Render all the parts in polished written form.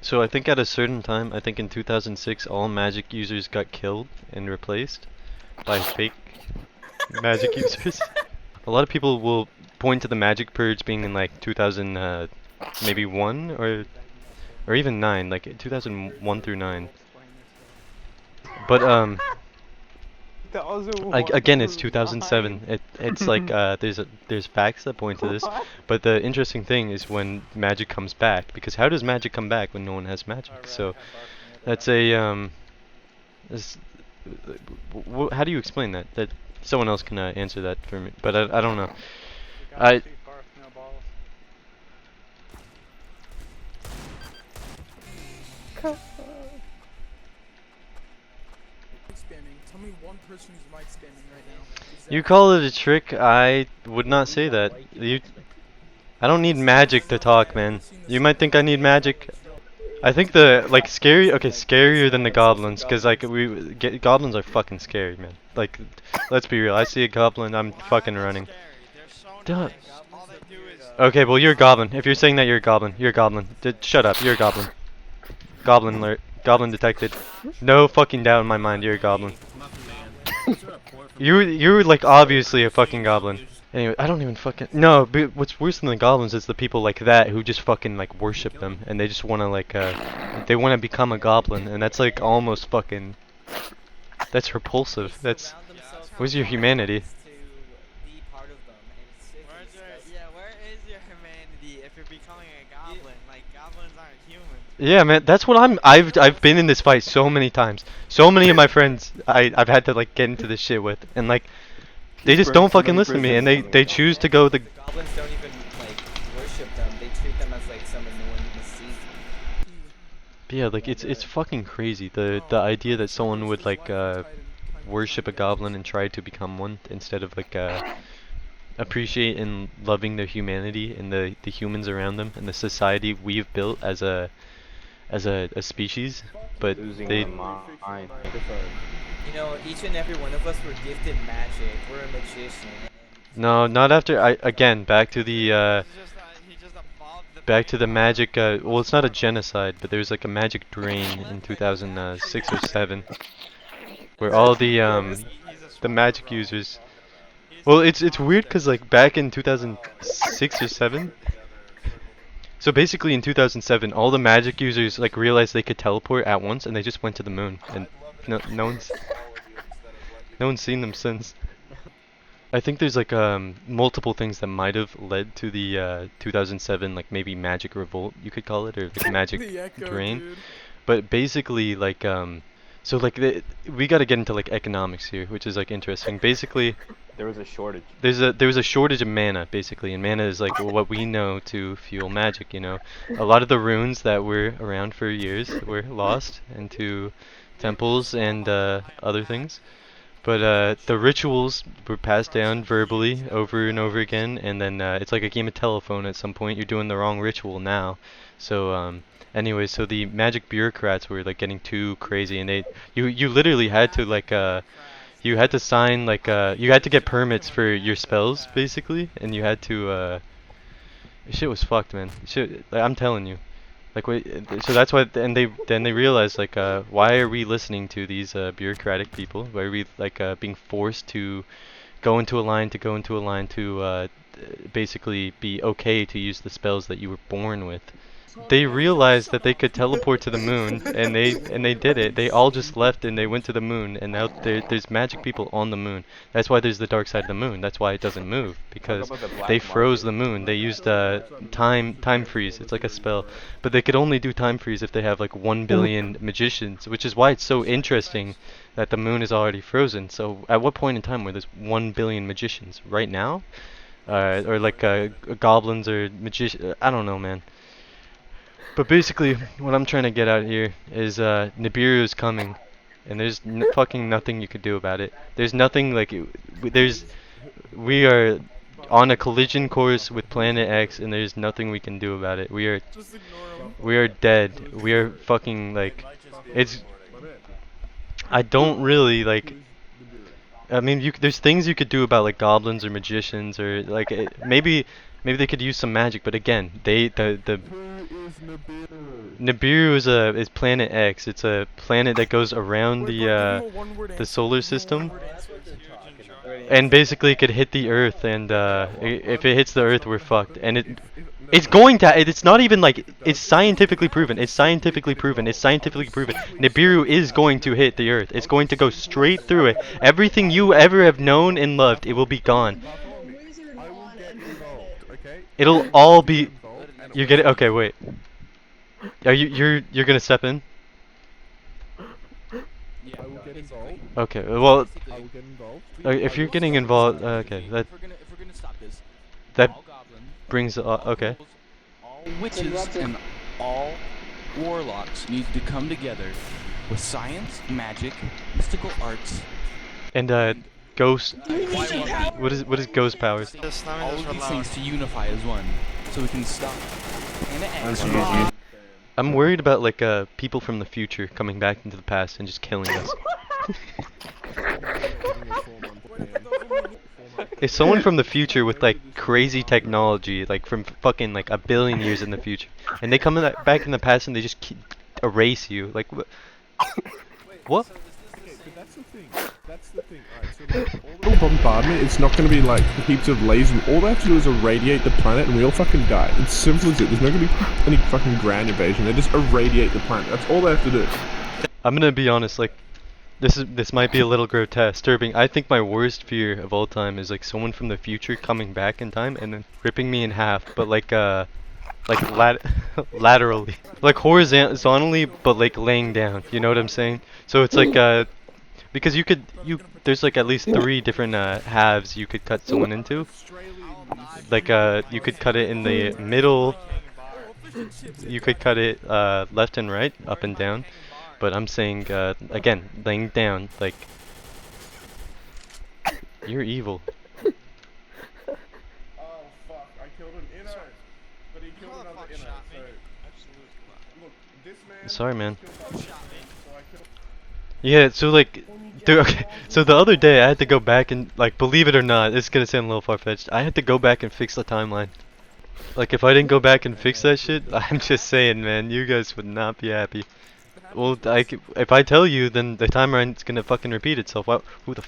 So I think at a certain time, I think in 2006, all magic users got killed and replaced by fake magic users. A lot of people will point to the magic purge being in like 2000, maybe one or even nine, like 2001 through nine. But again, it's 2007. It's like there's facts that point to this, but the interesting thing is when magic comes back, because how does magic come back when no one has magic? So that's a is, how do you explain that? That someone else can answer that for me, but I don't know. I Spamming. Tell me one person who's mic spamming right now. You call it a trick? I would not say that. I don't need magic to talk, man. You might think I need magic. I think the like scary, okay, scarier than the goblins, cause like goblins are fucking scary, man. Like, let's be real. I see a goblin, I'm fucking running. Duh. Okay, well you're a goblin. If you're saying that you're a goblin, you're a goblin. Shut up. You're a goblin. Goblin alert. Goblin detected. No fucking doubt in my mind. You're a goblin. You're like obviously a fucking goblin. Anyway, I don't even fucking no. But what's worse than the goblins is the people like that who just fucking like worship them and they just wanna like they wanna become a goblin and that's like almost fucking that's repulsive. That's where's your humanity? Where is your humanity if you're becoming a goblin? Like, goblins aren't human. Yeah, man, that's what I've been in this fight so many times. So many of my friends I've had to like get into this shit with and like they just don't fucking listen to me and they choose to go the Goblins don't even like worship them. They treat them as like someone no one sees. yeah, like it's fucking crazy the idea that someone would like worship a goblin and try to become one instead of like appreciate and loving their humanity and the humans around them and the society we've built as a species. But they You know, each and every one of us were gifted magic. We're a magician. no, not after I again back to the He just evolved the back to the brain. magic well it's not a genocide but there's like a magic drain in 2006 or 7 where all the magic users. Well, it's weird because like back in 2006 or 7. So basically in 2007, all the magic users like realized they could teleport at once, and they just went to the moon, and no one's seen them since. I think there's like multiple things that might have led to the 2007 like maybe magic revolt you could call it or like magic The echo, drain. dude. But basically like so like we got to get into like economics here, which is like interesting. Basically, There was a shortage. there was a shortage of mana basically, and mana is like what we know to fuel magic. You know, a lot of the runes that were around for years were lost into temples and other things. But the rituals were passed down verbally over and over again, and then it's like a game of telephone. At some point, you're doing the wrong ritual now. So anyway, so the magic bureaucrats were like getting too crazy, and you literally had to like you had to sign like you had to get permits for your spells basically, and you had to shit was fucked, man. Shit, like, I'm telling you. Like wait, so that's why and they realized like why are we listening to these bureaucratic people? Why are we like being forced to go into a line to basically be okay to use the spells that you were born with? They realized that they could teleport to the moon, and they did it. They all just left and they went to the moon, and now there's magic people on the moon. That's why there's the dark side of the moon. That's why it doesn't move Talk because about the they black froze market. the moon. They used time freeze. It's like a spell, but they could only do time freeze if they have like 1 billion magicians, which is why it's so interesting that the moon is already frozen. So at what point in time were there 1 billion magicians? Right now, or like goblins or magician? I don't know, man. But basically, what I'm trying to get out here is Nibiru is coming, and there's fucking nothing you could do about it. There's nothing like there's we are on a collision course with Planet X, and there's nothing we can do about it. Just ignore him. We are dead. We are fucking like it's. I don't really like. I mean, there's things you could do about like goblins or magicians or like maybe maybe they could use some magic, but again, the Who is Nibiru? Nibiru is Planet X. It's a planet that goes around Wait, bro, give him a one-word the answer. solar Give him a system, one-word Oh, that's answer. what they're Huge talking and about. sharp. Already and answered. basically it could hit the Earth, and if it hits the Earth, we're fucked. And If- it's going to. It's not even like it's scientifically proven. It's scientifically proven. It's scientifically proven. Nibiru is going to hit the Earth. It's going to go straight through it. Everything you ever have known and loved, it will be gone. I will get involved, okay? It'll I will all get be. involved and it You're will getting. be Okay, fine. wait. Are you're gonna step in? I will get involved. Okay. Well, I will get involved. if you're getting involved, okay, that If we're gonna stop this, that all goblins, brings. Okay. ghouls, all witches, and all warlocks need to come together with science, magic, mystical arts, And ghost. why What is ghost powers? Just let me all just of these relax. things to unify as one, so we can stop Planet X. I'm worried about like people from the future coming back into the past and just killing us. If someone from the future with like crazy technology, like from fucking like a billion years in the future, and they come back in the past and they just erase you, like what? Okay, but that's the thing. That's the thing. Alright, so like, all the bombardment, it's not going to be like heaps of lasers. All they have to do is irradiate the planet and we all fucking die. It's simple as it. There's not going to be any fucking ground invasion. They just irradiate the planet. That's all they have to do. I'm gonna be honest, like this might be a little disturbing. I think my worst fear of all time is like someone from the future coming back in time and then ripping me in half, but like laterally, like horizontally, but like laying down. You know what I'm saying? So it's like because there's like at least 3 different halves you could cut someone into. Like you could cut it in the middle. You could cut it left and right, up and down. But I'm saying again, laying down, like you're evil. Oh fuck! I killed an inner, but he killed another Motherfucker inner. shot me. So Absolutely. look, this man. Sorry, man. killed my Shot me. so I killed. Yeah, so like, dude, okay. So the other day I had to go back and like, believe it or not, it's gonna sound a little far-fetched. I had to go back and fix the timeline. Like, if I didn't go back and fix that shit, I'm just saying, man, you guys would not be happy. Well, if I tell you, then the timeline's gonna fucking repeat itself. Who the?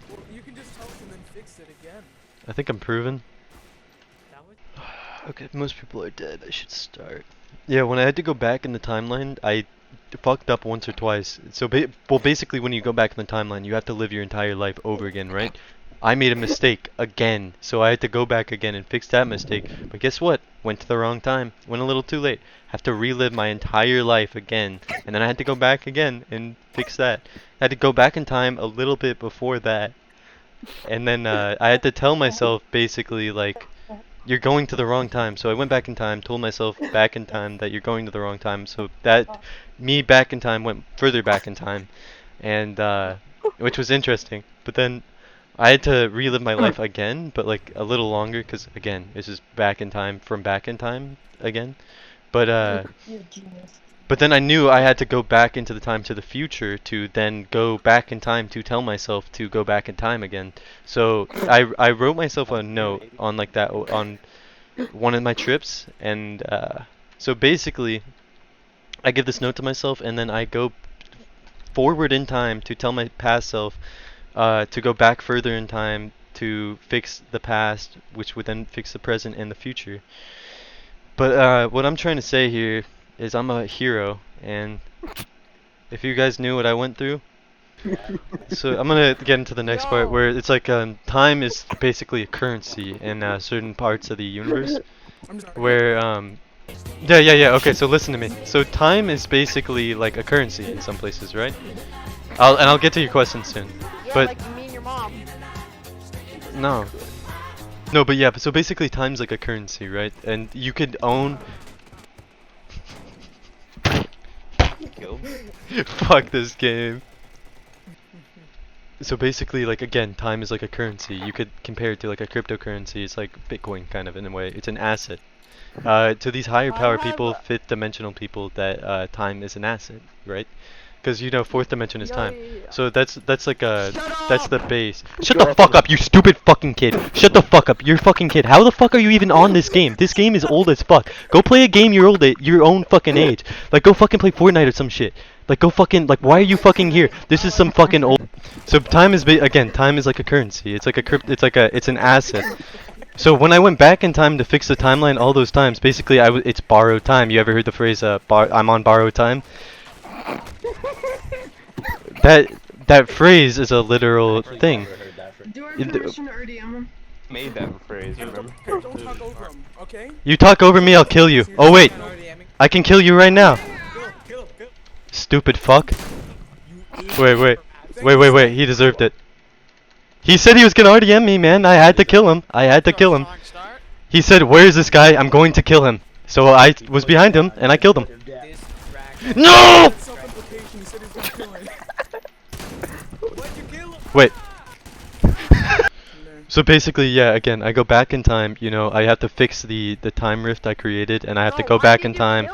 Well, you can just tell us and then fix it again. I think I'm proven. That would Okay, most people are dead. I should start. Yeah, when I had to go back in the timeline, I fucked up once or twice. So, basically, when you go back in the timeline, you have to live your entire life over again, right? I made a mistake again, so I had to go back again and fix that mistake. But guess what? Went to the wrong time. Went a little too late. Have to relive my entire life again, and then I had to go back again and fix that. I had to go back in time a little bit before that, and then I had to tell myself basically like, you're going to the wrong time. So I went back in time, told myself back in time that you're going to the wrong time. So that me back in time went further back in time, and which was interesting. But then I had to relive my life again, but like a little longer, because again, this is back in time from back in time again. But but then I knew I had to go back into the time to the future to then go back in time to tell myself to go back in time again. So I wrote myself a note on like that on one of my trips, and so basically I give this note to myself, and then I go forward in time to tell my past self to go back further in time to fix the past, which would then fix the present and the future. But what I'm trying to say here is I'm a hero, and if you guys knew what I went through, so I'm gonna get into the next part where it's like time is basically a currency in certain parts of the universe, I'm just where yeah, okay, so listen to me. So time is basically like a currency in some places, right? I'll get to your question soon. Yeah, But like me and your mom. no. No, but yeah, so basically time's like a currency, right? And you could own fuck this game. So basically, like again, time is like a currency. You could compare it to like a cryptocurrency. It's like Bitcoin kind of in a way. It's an asset. To these higher power people, fifth dimensional people, that time is an asset, right? because you know fourth dimension is time. Yeah. So that's like that's the base. Shut the fuck up, you stupid fucking kid. Shut the fuck up, you're a fucking kid. How the fuck are you even on this game? This game is old as fuck. Go play a game your own fucking age. Like go fucking play Fortnite or some shit. Like go fucking like why are you fucking here? This is some fucking old. So time is again, time is like a currency. It's like it's an asset. So when I went back in time to fix the timeline all those times, basically it's borrowed time. You ever heard the phrase I'm on borrowed time? That phrase is a literal thing. Do I have permission to RDM him? Made that phrase, remember? Don't talk over him, okay? You talk over me, I'll kill you. Oh wait, I can kill you right now. Kill. Stupid fuck. Wait, he deserved it. He said he was gonna RDM me, man. I had to kill him. He said, "Where's this guy? I'm going to kill him." So I was behind him and I killed him. No! Self-implication, he said he was gonna kill him. Why'd you kill him? Wait. So basically, yeah, again, I go back in time, you know, I have to fix the time rift I created, and I have to go back in time.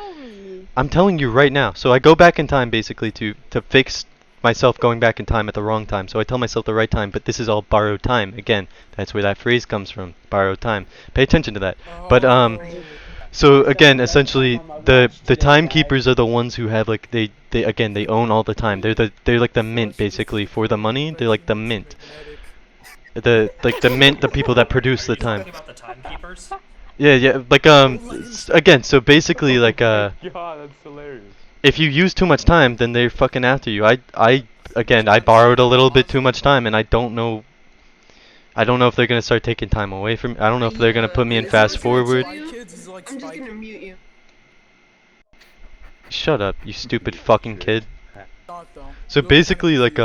I'm telling you right now. So I go back in time basically to fix myself going back in time at the wrong time. So I tell myself the right time, but this is all borrowed time. Again, that's where that phrase comes from, borrowed time. Pay attention to that. But so again, essentially the timekeepers are the ones who have like they own all the time. They're like the mint basically for the money. They're like the mint. The mint, the people that produce the time. About the timekeepers? Yeah, like again, so basically like God, that's hilarious. if you use too much time, then they're fucking after you. I borrowed a little bit too much time, and I don't know if they're gonna start taking time away from me. I don't know if they're gonna put me in fast forward. I'm just gonna mute you. Shut up, you stupid fucking kid. So basically, like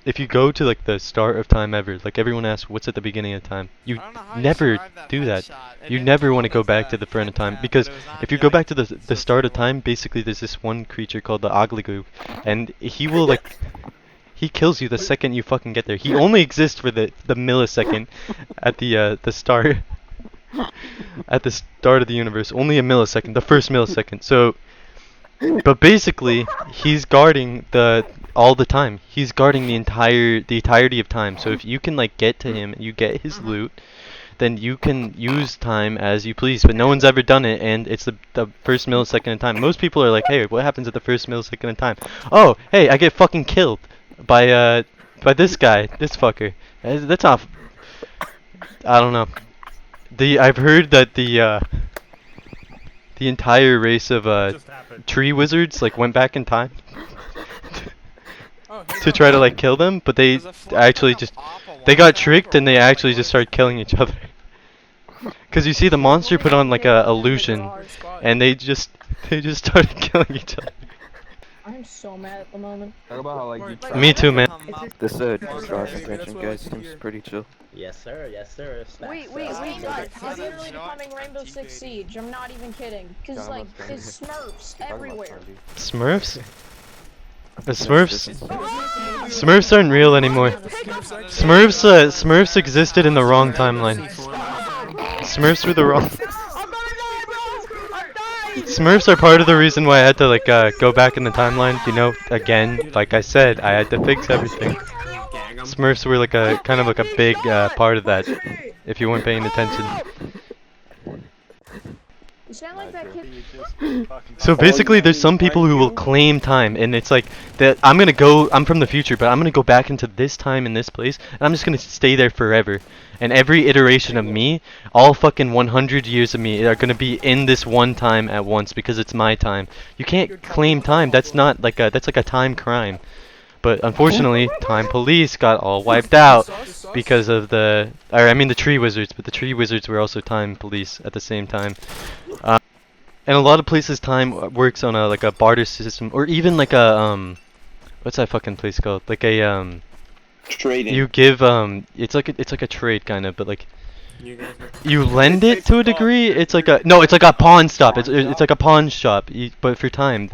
if you go to like the start of time ever, like everyone asks, what's at the beginning of time? You never do that. You never want to go back to the front of time because if you go back to the start of time, basically there's this one creature called the Ogligoo, and he will like he kills you the second you fucking get there. He only exists for the millisecond at the start at the start of the universe. Only a millisecond, the first millisecond. So. But basically, he's guarding all the time. He's guarding the entirety of time. So if you can like get to him, you get his loot, then you can use time as you please. But no one's ever done it, and it's the first millisecond of time. Most people are like, hey, what happens at the first millisecond of time? Oh, hey, I get fucking killed by this guy, this fucker. That's not. I don't know. I've heard that the entire race of tree wizards like went back in time to try to like kill them, but they actually just got tricked and they actually just started killing each other. Cause you see the monster put on like a illusion, and they just started killing each other. I'm so mad at the moment. Talk about how like Me too, man. This draw suspension guys seems pretty chill. Yes sir, yes sir. Wait, guys, I'm literally becoming Rainbow Six Siege. I'm not even kidding. Cause like, there's Smurfs everywhere. Smurfs? The Smurfs aren't real anymore. Smurfs existed in the wrong timeline. Smurfs were the wrong. Smurfs are part of the reason why I had to like go back in the timeline. You know, again, like I said, I had to fix everything. Smurfs were like a kind of like a big part of that. If you weren't paying attention. You sound like that kid. So basically, there's some people who will claim time, and it's like that. I'm from the future, but I'm gonna go back into this time in this place, and I'm just gonna stay there forever. And every iteration of me, all fucking 100 years of me, are gonna be in this one time at once because it's my time. You can't claim time. That's not like that's like a time crime. But unfortunately, time police got all wiped out because of the tree wizards. But the tree wizards were also time police at the same time. And a lot of places time works on a barter system, or even like a what's that fucking place called? Like a Trading. You give it's like a trade kind of, but like you lend it to a degree. It's like a pawn stop. It's like a pawn shop, but for time.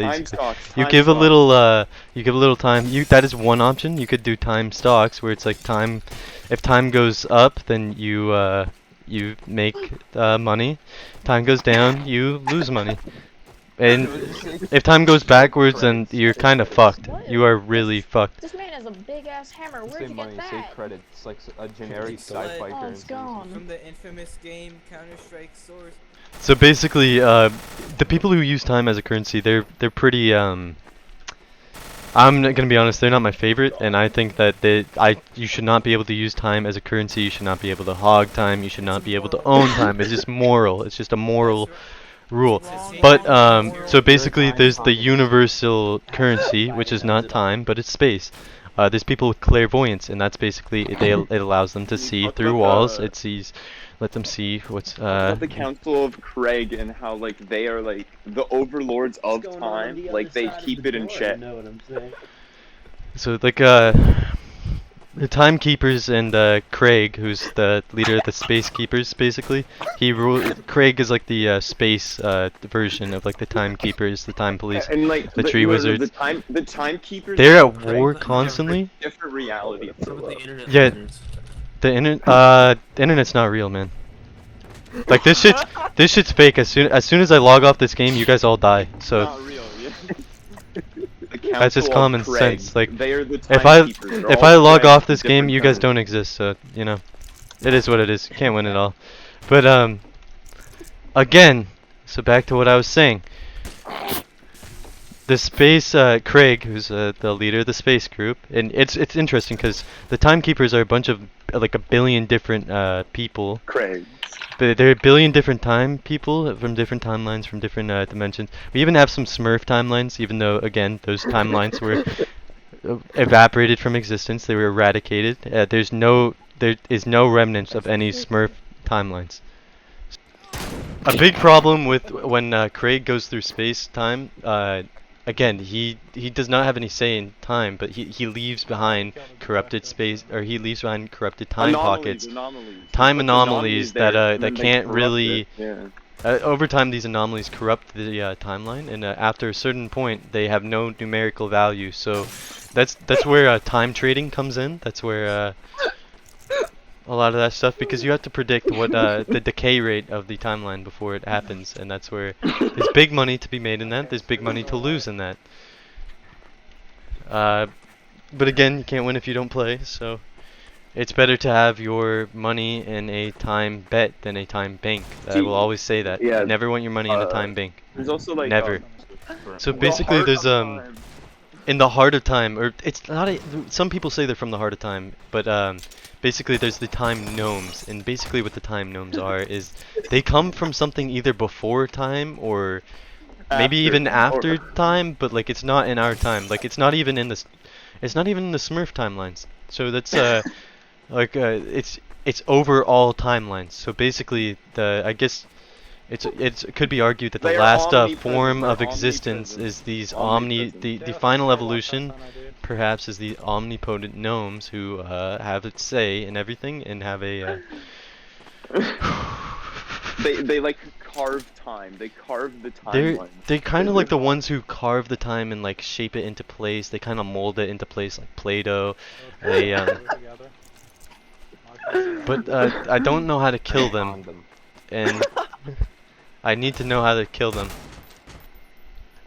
You give a little time. That is one option. You could do time stocks where it's like time. If time goes up, then you make money. Time goes down, you lose money. And if time goes backwards, then you're kind of fucked. You are really fucked. This man has a big ass hammer. Where'd you get that? credit. It's like a generic sci-fi Oh, it's gone. From the infamous game Counter-Strike source. So basically, the people who use time as a currency, they're pretty I'm not gonna be honest, they're not my favorite, and I think that you should not be able to use time as a currency. You should not be able to hog time. You should not be able to own time. It's just moral. It's just a moral rule. But so basically, there's the universal currency, which is not time, but it's space. There's people with clairvoyance, and that's basically it allows them to see through walls. Let them see what's the Council of Craig and how like they are like the overlords of time, like they keep it in check. So like the timekeepers and Craig, who's the leader of the space keepers, basically. Craig is like the space version of like the timekeepers, the time police, And like the tree wizards. the timekeepers. They're at war constantly. Different reality. Yeah, the internet's not real, man. Like this shit's fake. As soon as I log off this game, you guys all die. So Not real, yeah. that's just common sense. Like they are the if timekeepers. They're I all log Craig, off this game, different you guys times. don't exist. So you know, it is what it is. You can't win it all. But again, so back to what I was saying. The space Craig, who's the leader of the space group, and it's interesting because the timekeepers are a bunch of like a billion different people. Craig. There are a billion different time people from different timelines, from different dimensions. We even have some Smurf timelines, even though again those timelines were evaporated from existence. They were eradicated. There is no remnants of any Smurf timelines. A big problem with when Craig goes through space time. Again, he does not have any say in time, but he leaves behind corrupted space, or he leaves behind corrupted time pockets, time anomalies that can't really. Over time, these anomalies corrupt the timeline, and after a certain point, they have no numerical value. So that's where time trading comes in. That's where a lot of that stuff, because you have to predict what the decay rate of the timeline before it happens, and that's where there's big money to be made in that. There's big money to lose in that. But again, you can't win if you don't play, so it's better to have your money in a time bet than a time bank. I will always say that. Yeah, Never want your money in a time bank. There's also like Never. So basically, there's in the heart of time, or it's not. Some people say they're from the heart of time, but basically there's the time gnomes, and basically what the time gnomes are is they come from something either before time or maybe even after time, but like it's not in our time. Like it's not even in the Smurf timelines. So that's it's over all timelines. So basically I guess it could be argued that the last form of existence is these the final evolution perhaps is the omnipotent gnomes who have its say in everything and have a they like carve time. They carve the timeline. They kind of like the ones who carve the time and like shape it into place. They kind of mold it into place like Play-Doh. They but I don't know how to kill them, and I need to know how to kill them.